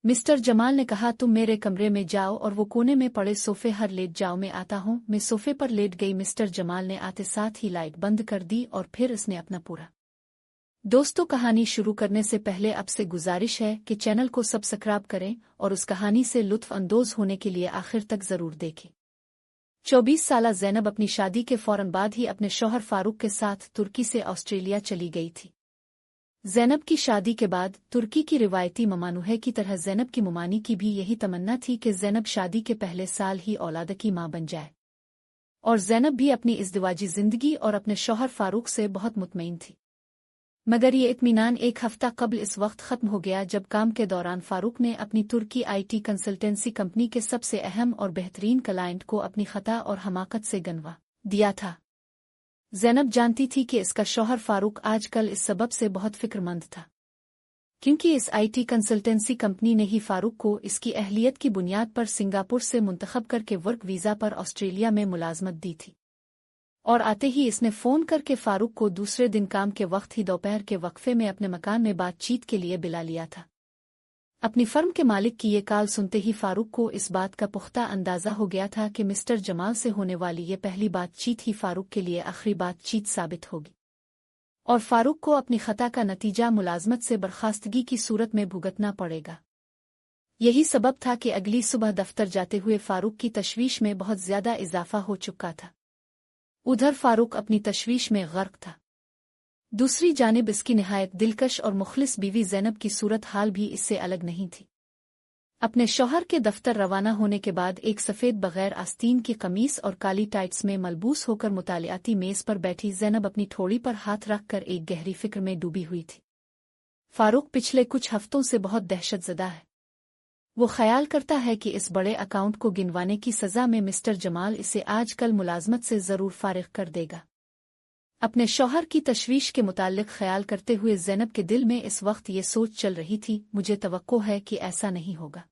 Mister Jamal ने कहा, तुम मेरे कमरे में जाओ और वो कोने में पड़े सोफे हर लेट जाओ, मैं आता हूँ। मैं सोफे पर लेट गई। मिस्टर जमाल ने आते साथ ही लाइट बंद कर दी और फिर उसने अपना पूरा। दोस्तों, कहानी शुरू करने से पहले आपसे गुजारिश है कि चैनल को सब्सक्राइब करें और उस कहानी से लुत्फ अंदोज होने के लिए आखिर तक जरूर देखें। 24 साला ज़ैनब अपनी शादी के फौरन बाद ही अपने शौहर फारूक के साथ तुर्की से ऑस्ट्रेलिया चली गई थी। ज़ैनब की शादी के बाद तुर्की की रिवायती ममानुहे की तरह ज़ैनब की मुमानी की भी यही तमन्ना थी कि ज़ैनब शादी के पहले साल ही औलाद की मां बन जाए, और ज़ैनब भी अपनी इज़्दिवाजी ज़िंदगी और अपने शौहर फारूक से बहुत मुतमईन थी। मगर ये इत्मीनान एक हफ्ता कबल इस वक्त ख़त्म हो गया जब काम के दौरान फारूक ने अपनी तुर्की IT कंसल्टेंसी कंपनी के सबसे अहम और बेहतरीन क्लाइंट को अपनी खता और हमाकत से गनवा दिया था। ज़ैनब जानती थी कि इसका शौहर फारूक आजकल इस सबब से बहुत फिक्रमंद था, क्योंकि इस IT कंसल्टेंसी कंपनी ने ही फारूक को इसकी अहलियत की बुनियाद पर सिंगापुर से मुंतखब करके वर्क वीज़ा पर ऑस्ट्रेलिया में मुलाजमत दी थी। और आते ही इसने फ़ोन करके फारूक को दूसरे दिन काम के वक्त ही दोपहर के वक्फे में अपने मकान में बातचीत के लिए बुला लिया था। अपनी फर्म के मालिक की ये कॉल सुनते ही फारूक को इस बात का पुख्ता अंदाज़ा हो गया था कि मिस्टर जमाल से होने वाली ये पहली बातचीत ही फारूक के लिए आखिरी बातचीत साबित होगी, और फारूक को अपनी खता का नतीजा मुलाजमत से बर्खास्तगी की सूरत में भुगतना पड़ेगा। यही सबब था कि अगली सुबह दफ्तर जाते हुए फारूक की तशवीश में बहुत ज्यादा इजाफा हो चुका था। उधर फारूक अपनी तशवीश में गर्क था। दूसरी जानिब इसकी निहायत दिलकश और मुखलिस बीवी ज़ैनब की सूरत हाल भी इससे अलग नहीं थी। अपने शौहर के दफ्तर रवाना होने के बाद एक सफ़ेद बगैर आस्तीन की कमीज और काली टाइट्स में मलबूस होकर मुतालियाती मेज़ पर बैठी ज़ैनब अपनी ठोड़ी पर हाथ रखकर एक गहरी फिक्र में डूबी हुई थी। फारूक पिछले कुछ हफ्तों से बहुत दहशतज़दा है। वो ख्याल करता है कि इस बड़े अकाउंट को गिनवाने की सज़ा में मिस्टर जमाल इसे आजकल मुलाजमत से ज़रूर फारिग कर देगा। अपने शौहर की तशवीश के मुताल्लिक ख्याल करते हुए ज़ैनब के दिल में इस वक्त ये सोच चल रही थी, मुझे तवक्को है कि ऐसा नहीं होगा।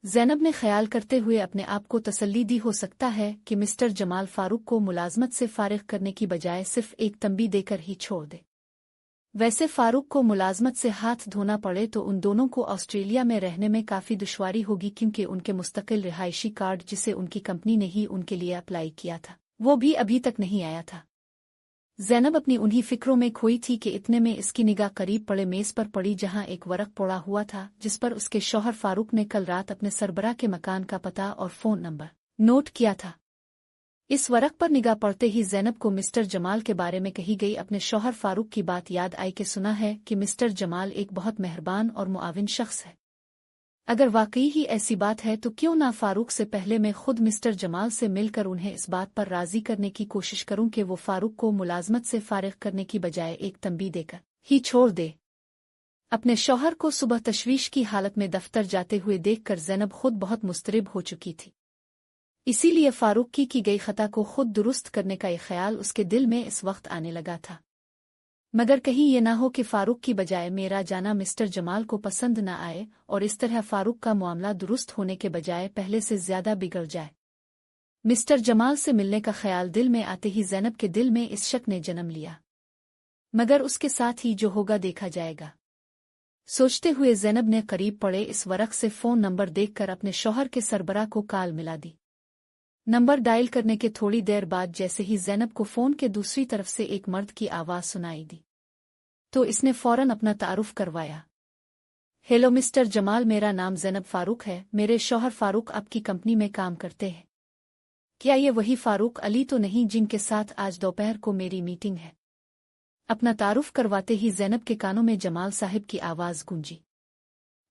ज़ैनब ने ख्याल करते हुए अपने आप को तसल्ली दी, हो सकता है कि मिस्टर जमाल फारूक को मुलाजमत से फारिग करने की बजाय सिर्फ एक तंबी देकर ही छोड़ दे। वैसे फारूक को मुलाजमत से हाथ धोना पड़े तो उन दोनों को ऑस्ट्रेलिया में रहने में काफ़ी दुश्वारी होगी, क्योंकि उनके मुस्तकिल रिहायशी कार्ड जिसे उनकी कंपनी ने ही उनके लिए अप्लाई किया था वो भी अभी तक नहीं आया था। ज़ैनब अपनी उन्हीं फिक्रों में खोई थी कि इतने में इसकी निगाह करीब पड़े मेज़ पर पड़ी, जहां एक वरक पड़ा हुआ था जिस पर उसके शौहर फारूक ने कल रात अपने सरबराह के मकान का पता और फ़ोन नंबर नोट किया था। इस वरक पर निगाह पड़ते ही ज़ैनब को मिस्टर जमाल के बारे में कही गई अपने शौहर फारूक की बात याद आई कि सुना है कि मिस्टर जमाल एक बहुत मेहरबान और मुआविन शख्स है। अगर वाकई ही ऐसी बात है तो क्यों ना फारूक से पहले मैं खुद मिस्टर जमाल से मिलकर उन्हें इस बात पर राज़ी करने की कोशिश करूं कि वो फारूक को मुलाजमत से फारिग करने की बजाय एक तंबी देकर ही छोड़ दे। अपने शौहर को सुबह तशवीश की हालत में दफ्तर जाते हुए देखकर ज़ैनब खुद बहुत मुस्तरिब हो चुकी थी। इसीलिए फारूक की गई खता को खुद दुरुस्त करने का ये ख्याल उसके दिल में इस वक्त आने लगा था। मगर कहीं ये ना हो कि फारूक की बजाय मेरा जाना मिस्टर जमाल को पसंद न आए और इस तरह फारूक का मामला दुरुस्त होने के बजाय पहले से ज्यादा बिगड़ जाए। मिस्टर जमाल से मिलने का ख्याल दिल में आते ही ज़ैनब के दिल में इस शक ने जन्म लिया, मगर उसके साथ ही जो होगा देखा जाएगा। सोचते हुए ज़ैनब ने करीब पड़े इस वरक से फ़ोन नंबर देखकर अपने शौहर के सरबराह को कॉल मिला दी। नंबर डायल करने के थोड़ी देर बाद जैसे ही ज़ैनब को फ़ोन के दूसरी तरफ से एक मर्द की आवाज़ सुनाई दी तो इसने फ़ौरन अपना तारुफ करवाया। हेलो मिस्टर जमाल, मेरा नाम ज़ैनब फारूक है। मेरे शौहर फारूक आपकी कंपनी में काम करते हैं। क्या ये वही फारूक अली तो नहीं जिनके साथ आज दोपहर को मेरी मीटिंग है? अपना तारुफ करवाते ही ज़ैनब के कानों में जमाल साहिब की आवाज़ गूंजी।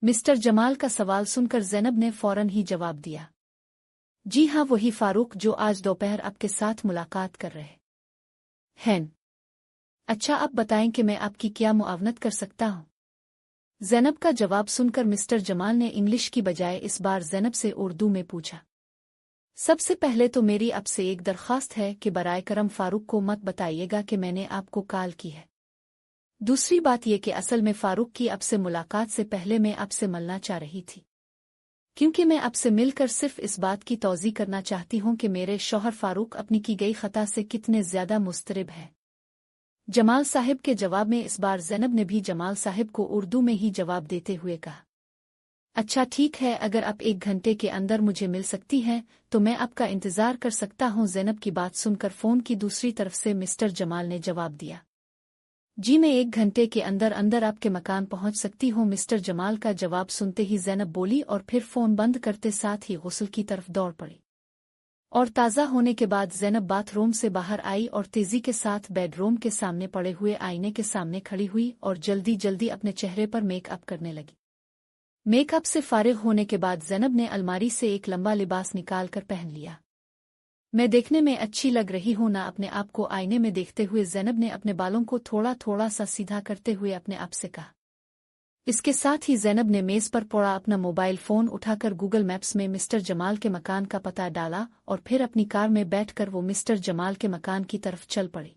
मिस्टर जमाल का सवाल सुनकर ज़ैनब ने फ़ौरन ही जवाब दिया, जी हाँ, वही फारूक जो आज दोपहर आपके साथ मुलाकात कर रहे हैं। अच्छा, आप बताएं कि मैं आपकी क्या मुआवनत कर सकता हूँ? ज़ैनब का जवाब सुनकर मिस्टर जमाल ने इंग्लिश की बजाय इस बार ज़ैनब से उर्दू में पूछा, सबसे पहले तो मेरी आपसे एक दरख्वास्त है कि बराए करम फारूक को मत बताइएगा कि मैंने आपको कॉल की है। दूसरी बात यह कि असल में फारूक की आपसे मुलाकात से पहले मैं आपसे मिलना चाह रही थी, क्योंकि मैं आपसे मिलकर सिर्फ इस बात की तौज़ी करना चाहती हूँ कि मेरे शौहर फारूक अपनी की गई खता से कितने ज्यादा मुस्तरिब है। जमाल साहिब के जवाब में इस बार ज़ैनब ने भी जमाल साहिब को उर्दू में ही जवाब देते हुए कहा, अच्छा ठीक है, अगर आप 1 घंटे के अंदर मुझे मिल सकती हैं तो मैं आपका इंतजार कर सकता हूं। ज़ैनब की बात सुनकर फ़ोन की दूसरी तरफ से मिस्टर जमाल ने जवाब दिया। जी मैं 1 घंटे के अंदर अंदर आपके मकान पहुंच सकती हूँ। मिस्टर जमाल का जवाब सुनते ही ज़ैनब बोली और फिर फ़ोन बंद करते साथ ही गुस्ल की तरफ दौड़ पड़ी। और ताज़ा होने के बाद ज़ैनब बाथरूम से बाहर आई और तेज़ी के साथ बेडरूम के सामने पड़े हुए आईने के सामने खड़ी हुई और जल्दी जल्दी अपने चेहरे पर मेकअप करने लगी। मेकअप से फारिग होने के बाद ज़ैनब ने अलमारी से एक लंबा लिबास निकाल कर पहन लिया। मैं देखने में अच्छी लग रही हूं ना? अपने आप को आईने में देखते हुए ज़ैनब ने अपने बालों को थोड़ा थोड़ा सा सीधा करते हुए अपने आप से कहा। इसके साथ ही ज़ैनब ने मेज़ पर पड़ा अपना मोबाइल फ़ोन उठाकर गूगल मैप्स में मिस्टर जमाल के मकान का पता डाला और फिर अपनी कार में बैठकर वो मिस्टर जमाल के मकान की तरफ चल पड़ी।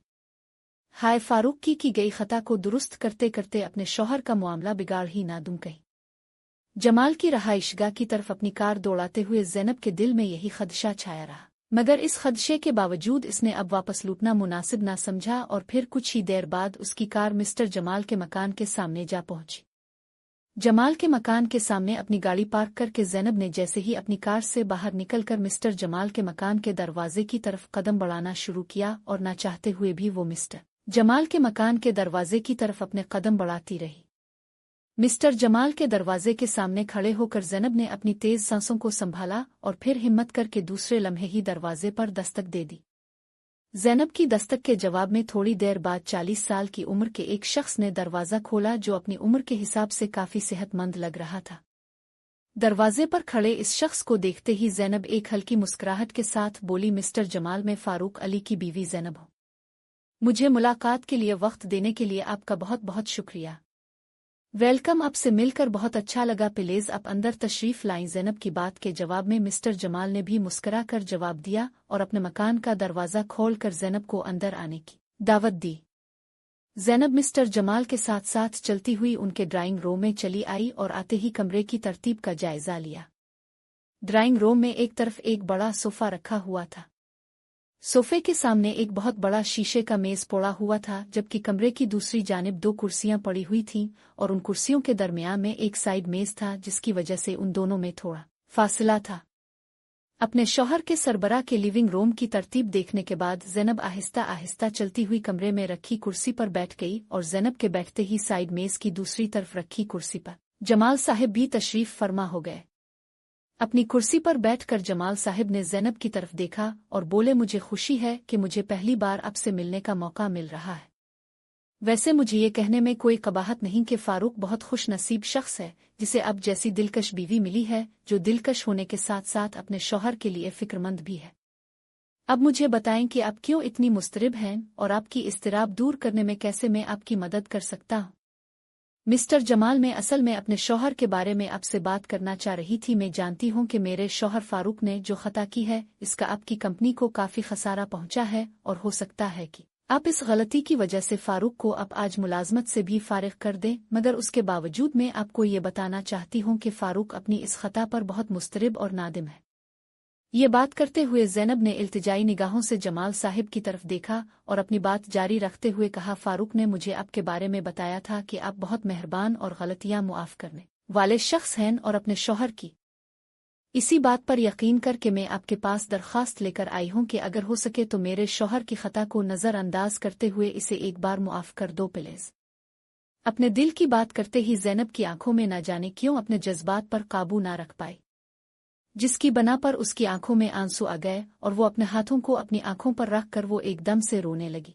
हाय फारूक की गई खता को दुरुस्त करते करते अपने शौहर का मामला बिगाड़ ही ना दूं कहीं। जमाल की रहाइशगाह की तरफ अपनी कार दौड़ाते हुए ज़ैनब के दिल में यही खदशा छाया रहा, मगर इस खदशे के बावजूद इसने अब वापस लूटना मुनासिब ना समझा और फिर कुछ ही देर बाद उसकी कार मिस्टर जमाल के मकान के सामने जा पहुंची। जमाल के मकान के सामने अपनी गाड़ी पार्क करके ज़ैनब ने जैसे ही अपनी कार से बाहर निकलकर मिस्टर जमाल के मकान के दरवाजे की तरफ कदम बढ़ाना शुरू किया और ना चाहते हुए भी वो मिस्टर जमाल के मकान के दरवाजे की तरफ अपने कदम बढ़ाती रही। मिस्टर जमाल के दरवाजे के सामने खड़े होकर ज़ैनब ने अपनी तेज सांसों को संभाला और फिर हिम्मत करके दूसरे लम्हे ही दरवाजे पर दस्तक दे दी। ज़ैनब की दस्तक के जवाब में थोड़ी देर बाद 40 साल की उम्र के एक शख्स ने दरवाज़ा खोला जो अपनी उम्र के हिसाब से काफ़ी सेहतमंद लग रहा था। दरवाजे पर खड़े इस शख्स को देखते ही ज़ैनब एक हल्की मुस्कुराहट के साथ बोली, मिस्टर जमाल, मैं फारूक अली की बीवी ज़ैनब हूँ। मुझे मुलाकात के लिए वक्त देने के लिए आपका बहुत बहुत शुक्रिया। वेलकम, आपसे मिलकर बहुत अच्छा लगा, प्लीज आप अंदर तशरीफ लाएं। ज़ैनब की बात के जवाब में मिस्टर जमाल ने भी मुस्कुरा कर जवाब दिया और अपने मकान का दरवाज़ा खोलकर ज़ैनब को अंदर आने की दावत दी। ज़ैनब मिस्टर जमाल के साथ साथ चलती हुई उनके ड्राइंग रूम में चली आई और आते ही कमरे की तरतीब का जायजा लिया। ड्राइंग रूम में एक तरफ एक बड़ा सोफा रखा हुआ था। सोफे के सामने एक बहुत बड़ा शीशे का मेज पड़ा हुआ था, जबकि कमरे की दूसरी जानिब 2 कुर्सियां पड़ी हुई थीं और उन कुर्सियों के दरमियान में एक साइड मेज था, जिसकी वजह से उन दोनों में थोड़ा फासला था। अपने शौहर के सरबराह के लिविंग रूम की तरतीब देखने के बाद ज़ैनब आहिस्ता आहिस्ता चलती हुई कमरे में रखी कुर्सी पर बैठ गई और ज़ैनब के बैठते ही साइड मेज की दूसरी तरफ रखी कुर्सी पर जमाल साहिब भी तशरीफ फरमा हो गए। अपनी कुर्सी पर बैठकर जमाल साहिब ने ज़ैनब की तरफ देखा और बोले, मुझे खुशी है कि मुझे पहली बार आपसे मिलने का मौका मिल रहा है। वैसे मुझे ये कहने में कोई कबाहत नहीं कि फारूक बहुत खुश नसीब शख्स है जिसे अब जैसी दिलकश बीवी मिली है, जो दिलकश होने के साथ साथ अपने शौहर के लिए फिक्रमंद भी है। अब मुझे बताएं कि आप क्यों इतनी मुस्तरिब हैं और आपकी इस्तिराब दूर करने में कैसे मैं आपकी मदद कर सकता हूँ। मिस्टर जमाल, मैं असल में अपने शौहर के बारे में आपसे बात करना चाह रही थी। मैं जानती हूँ कि मेरे शौहर फारूक ने जो खता की है इसका आपकी कंपनी को काफ़ी खसारा पहुँचा है और हो सकता है कि आप इस गलती की वजह से फारूक को अब आज मुलाजमत से भी फारिग कर दें, मगर उसके बावजूद मैं आपको ये बताना चाहती हूँ कि फारूक अपनी इस खता पर बहुत मुस्तरिब और नादिम है। ये बात करते हुए ज़ैनब ने इल्तिजाई निगाहों से जमाल साहिब की तरफ देखा और अपनी बात जारी रखते हुए कहा, फारूक ने मुझे आपके बारे में बताया था कि आप बहुत मेहरबान और गलतियां मुआफ़ करने वाले शख्स हैं और अपने शौहर की इसी बात पर यकीन करके मैं आपके पास दरख्वास्त लेकर आई हूं कि अगर हो सके तो मेरे शौहर की खता को नज़रअंदाज करते हुए इसे एक बार मुआफ़ कर दो प्लीज़। अपने दिल की बात करते ही ज़ैनब की आंखों में न जाने क्यों अपने जज्बात पर काबू ना रख पाई, जिसकी बना पर उसकी आंखों में आंसू आ गए और वो अपने हाथों को अपनी आंखों पर रख कर वो एकदम से रोने लगी।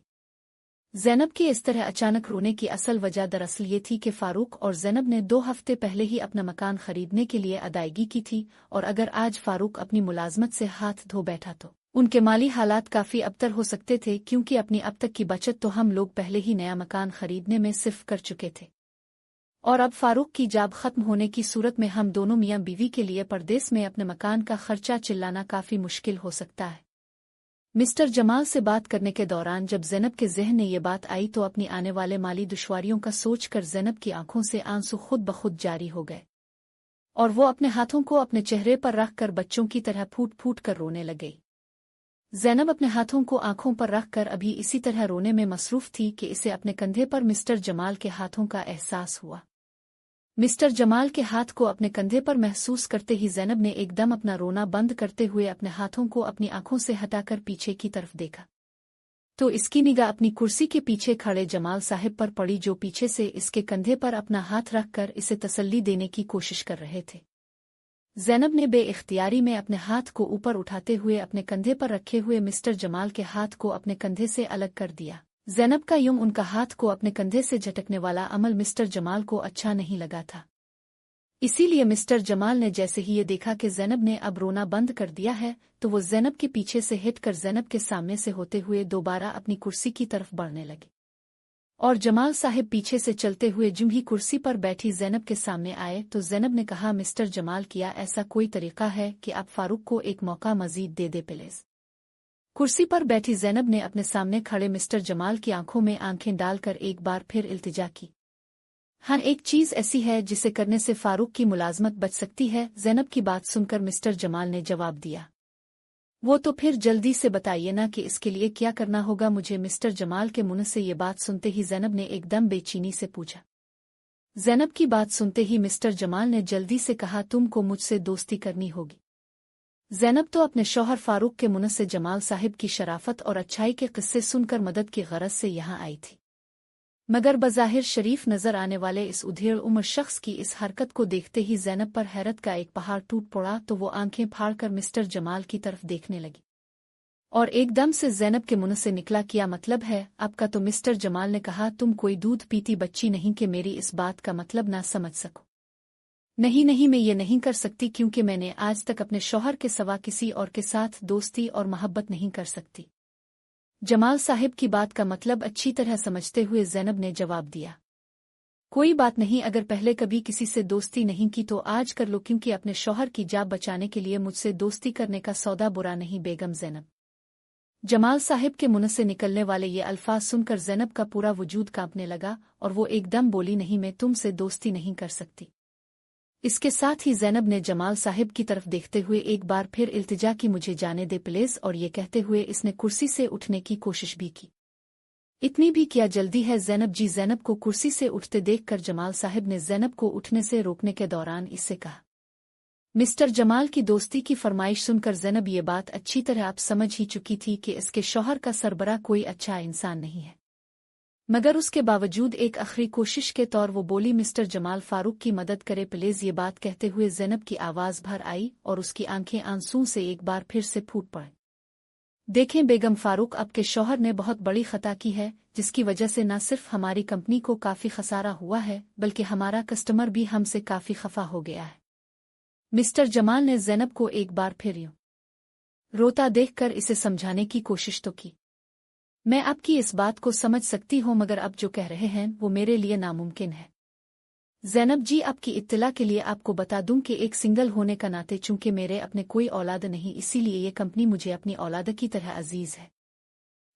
ज़ैनब की इस तरह अचानक रोने की असल वजह दरअसल ये थी कि फारूक और ज़ैनब ने 2 हफ्ते पहले ही अपना मकान खरीदने के लिए अदायगी की थी और अगर आज फारूक अपनी मुलाजमत से हाथ धो बैठा तो उनके माली हालात काफ़ी अबतर हो सकते थे, क्योंकि अपनी अब तक की बचत तो हम लोग पहले ही नया मकान खरीदने में सिर्फ कर चुके थे और अब फारूक की जाब खत्म होने की सूरत में हम दोनों मियाँ बीवी के लिए परदेस में अपने मकान का खर्चा चिल्लाना काफ़ी मुश्किल हो सकता है। मिस्टर जमाल से बात करने के दौरान जब ज़ैनब के ज़हन में ये बात आई तो अपनी आने वाले माली दुश्वारियों का सोचकर ज़ैनब की आंखों से आंसू खुद ब खुद जारी हो गए और वो अपने हाथों को अपने चेहरे पर रख कर बच्चों की तरह फूट फूट कर रोने लगी। ज़ैनब अपने हाथों को आंखों पर रख कर अभी इसी तरह रोने में मसरूफ़ थी कि इसे अपने कंधे पर मिस्टर जमाल के हाथों का एहसास हुआ। मिस्टर जमाल के हाथ को अपने कंधे पर महसूस करते ही ज़ैनब ने एकदम अपना रोना बंद करते हुए अपने हाथों को अपनी आंखों से हटाकर पीछे की तरफ देखा, तो इसकी निगाह अपनी कुर्सी के पीछे खड़े जमाल साहिब पर पड़ी, जो पीछे से इसके कंधे पर अपना हाथ रखकर इसे तसल्ली देने की कोशिश कर रहे थे। ज़ैनब ने बेइख्तियारी में अपने हाथ को ऊपर उठाते हुए अपने कंधे पर रखे हुए मिस्टर जमाल के हाथ को अपने कंधे से अलग कर दिया। ज़ैनब का यूं उनका हाथ को अपने कंधे से झटकने वाला अमल मिस्टर जमाल को अच्छा नहीं लगा था। इसीलिए मिस्टर जमाल ने जैसे ही ये देखा कि ज़ैनब ने अब रोना बंद कर दिया है, तो वो ज़ैनब के पीछे से हिटकर ज़ैनब के सामने से होते हुए दोबारा अपनी कुर्सी की तरफ बढ़ने लगे। और जमाल साहिब पीछे से चलते हुए जिम ही कुर्सी पर बैठी ज़ैनब के सामने आए, तो ज़ैनब ने कहा, मिस्टर जमाल, क्या ऐसा कोई तरीका है कि आप फारूक को एक मौका मज़ीद दे दे प्लीज़? कुर्सी पर बैठी ज़ैनब ने अपने सामने खड़े मिस्टर जमाल की आंखों में आंखें डालकर एक बार फिर इल्तिजा की। हाँ, एक चीज़ ऐसी है जिसे करने से फारूक की मुलाजमत बच सकती है। ज़ैनब की बात सुनकर मिस्टर जमाल ने जवाब दिया, वो तो फिर जल्दी से बताइए ना कि इसके लिए क्या करना होगा मुझे। मिस्टर जमाल के मुंह से ये बात सुनते ही ज़ैनब ने एकदम बेचैनी से पूछा। ज़ैनब की बात सुनते ही मिस्टर जमाल ने जल्दी से कहा, तुमको मुझसे दोस्ती करनी होगी। ज़ैनब तो अपने शौहर फारूक के मुंह से जमाल साहिब की शराफत और अच्छाई के किस्से सुनकर मदद की गरज से यहाँ आई थी, मगर बज़ाहिर शरीफ नजर आने वाले इस उधेड़ उम्र शख्स की इस हरकत को देखते ही ज़ैनब पर हैरत का एक पहाड़ टूट पड़ा, तो वो आंखें फाड़कर मिस्टर जमाल की तरफ देखने लगी। और एकदम से ज़ैनब के मुंह से निकला, क्या मतलब है आपका? तो मिस्टर जमाल ने कहा, तुम कोई दूध पीती बच्ची नहीं कि मेरी इस बात का मतलब ना समझ सको। नहीं नहीं, मैं ये नहीं कर सकती, क्योंकि मैंने आज तक अपने शौहर के सिवा किसी और के साथ दोस्ती और मोहब्बत नहीं कर सकती। जमाल साहिब की बात का मतलब अच्छी तरह समझते हुए ज़ैनब ने जवाब दिया, कोई बात नहीं, अगर पहले कभी किसी से दोस्ती नहीं की तो आज कर लो, क्योंकि अपने शौहर की जान बचाने के लिए मुझसे दोस्ती करने का सौदा बुरा नहीं बेगम ज़ैनब। जमाल साहिब के मुंह से निकलने वाले ये अल्फाज सुनकर ज़ैनब का पूरा वजूद कांपने लगा और वो एकदम बोली, नहीं, मैं तुमसे दोस्ती नहीं कर सकती। इसके साथ ही ज़ैनब ने जमाल साहिब की तरफ देखते हुए एक बार फिर इल्तिजा की, मुझे जाने दे प्लीज़, और ये कहते हुए इसने कुर्सी से उठने की कोशिश भी की। इतनी भी क्या जल्दी है ज़ैनब जी? ज़ैनब को कुर्सी से उठते देखकर जमाल साहिब ने ज़ैनब को उठने से रोकने के दौरान इससे कहा। मिस्टर जमाल की दोस्ती की फरमाइश सुनकर ज़ैनब ये बात अच्छी तरह आप समझ ही चुकी थी कि इसके शौहर का सरबराह कोई अच्छा इंसान नहीं है, मगर उसके बावजूद एक आखिरी कोशिश के तौर वो बोली, मिस्टर जमाल, फारूक की मदद करे प्लीज़। ये बात कहते हुए ज़ैनब की आवाज़ भर आई और उसकी आंखें आंसू से एक बार फिर से फूट पड़ी। देखें बेगम, फारूक आपके शौहर ने बहुत बड़ी खता की है, जिसकी वजह से न सिर्फ हमारी कंपनी को काफ़ी खसारा हुआ है, बल्कि हमारा कस्टमर भी हमसे काफ़ी खफा हो गया है। मिस्टर जमाल ने ज़ैनब को एक बार फिर यूं रोता देखकर इसे समझाने की कोशिश तो की, मैं आपकी इस बात को समझ सकती हूँ, मगर आप जो कह रहे हैं वो मेरे लिए नामुमकिन है। ज़ैनब जी, आपकी इत्तला के लिए आपको बता दूं कि एक सिंगल होने का नाते चूंकि मेरे अपने कोई औलाद नहीं, इसीलिए ये कंपनी मुझे अपनी औलाद की तरह अजीज है।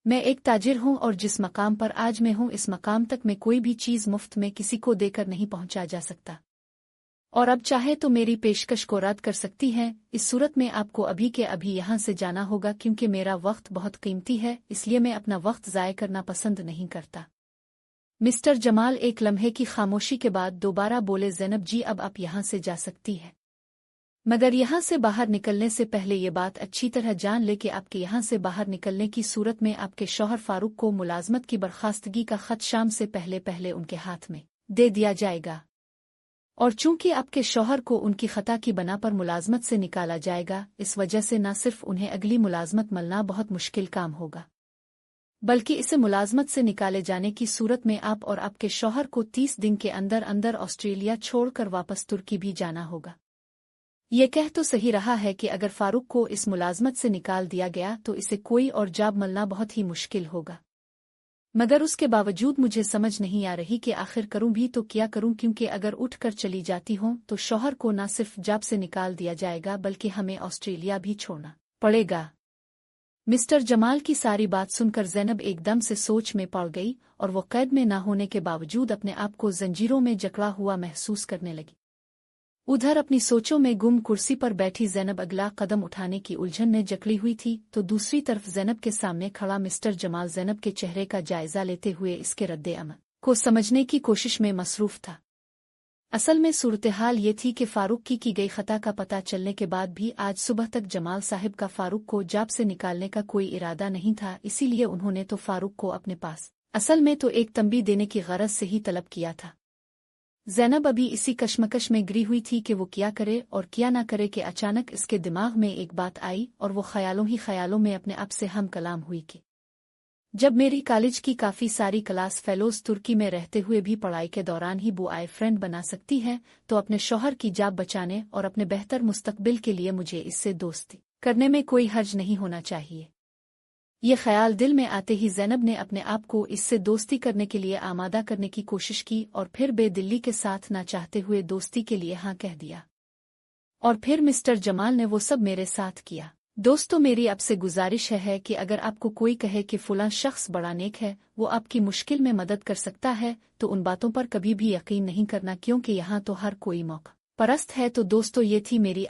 मैं एक ताजिर हूँ और जिस मकाम पर आज मैं हूँ, इस मकाम तक मैं कोई भी चीज़ मुफ्त में किसी को देकर नहीं पहुँचा जा सकता, और अब चाहे तो मेरी पेशकश को रद्द कर सकती हैं। इस सूरत में आपको अभी के अभी यहाँ से जाना होगा, क्योंकि मेरा वक्त बहुत कीमती है, इसलिए मैं अपना वक्त ज़ाय करना पसंद नहीं करता। मिस्टर जमाल एक लम्हे की खामोशी के बाद दोबारा बोले, ज़ैनब जी, अब आप यहाँ से जा सकती हैं, मगर यहाँ से बाहर निकलने से पहले ये बात अच्छी तरह जान ले कि आपके यहाँ से बाहर निकलने की सूरत में आपके शौहर फारूक को मुलाजमत की बर्खास्तगी का खत शाम से पहले पहले उनके हाथ में दे दिया जाएगा, और चूंकि आपके शौहर को उनकी खता की बना पर मुलाजमत से निकाला जाएगा, इस वजह से न सिर्फ उन्हें अगली मुलाजमत मिलना बहुत मुश्किल काम होगा, बल्कि इसे मुलाजमत से निकाले जाने की सूरत में आप और आपके शौहर को 30 दिन के अंदर अंदर ऑस्ट्रेलिया छोड़कर वापस तुर्की भी जाना होगा। ये कह तो सही रहा है कि अगर फारूक को इस मुलाजमत से निकाल दिया गया तो इसे कोई और जॉब मिलना बहुत ही मुश्किल होगा, मगर उसके बावजूद मुझे समझ नहीं आ रही कि आखिर करूं भी तो क्या करूं, क्योंकि अगर उठ कर चली जाती हूं तो शौहर को न सिर्फ जॉब से निकाल दिया जाएगा, बल्कि हमें ऑस्ट्रेलिया भी छोड़ना पड़ेगा। मिस्टर जमाल की सारी बात सुनकर ज़ैनब एकदम से सोच में पड़ गई और वो कैद में न होने के बावजूद अपने आप को जंजीरों में जकड़ा हुआ महसूस करने लगी। उधर अपनी सोचों में गुम कुर्सी पर बैठी ज़ैनब अगला कदम उठाने की उलझन में जकड़ी हुई थी, तो दूसरी तरफ ज़ैनब के सामने खड़ा मिस्टर जमाल ज़ैनब के चेहरे का जायजा लेते हुए इसके रद्द-ए-अमल को समझने की कोशिश में मसरूफ था। असल में सूरत-ए-हाल ये थी कि फारूक की गई खता का पता चलने के बाद भी आज सुबह तक जमाल साहिब का फारूक को जाब से निकालने का कोई इरादा नहीं था, इसीलिए उन्होंने तो फारूक को अपने पास असल में तो एक तंबी देने की गरज से ही तलब किया था। ज़ैनब अभी इसी कशमकश में गिरी हुई थी कि वो क्या करे और क्या ना करे कि अचानक इसके दिमाग में एक बात आई और वो ख्यालों ही ख्यालों में अपने आप से हम कलाम हुई कि जब मेरी कॉलेज की काफ़ी सारी क्लास फेलोज तुर्की में रहते हुए भी पढ़ाई के दौरान ही बॉय फ्रेंड बना सकती है, तो अपने शौहर की जाब बचाने और अपने बेहतर मुस्तकबिल के लिए मुझे इससे दोस्ती करने में कोई हर्ज नहीं होना चाहिए। ये ख्याल दिल में आते ही ज़ैनब ने अपने आप को इससे दोस्ती करने के लिए आमादा करने की कोशिश की और फिर बेदिल्ली के साथ ना चाहते हुए दोस्ती के लिए हाँ कह दिया। और फिर मिस्टर जमाल ने वो सब मेरे साथ किया। दोस्तों, मेरी आपसे गुजारिश है कि अगर आपको कोई कहे कि फलां शख्स बड़ा नेक है, वो आपकी मुश्किल में मदद कर सकता है, तो उन बातों पर कभी भी यकीन नहीं करना, क्योंकि यहाँ तो हर कोई मौका परस्त है। तो दोस्तों, ये थी मेरी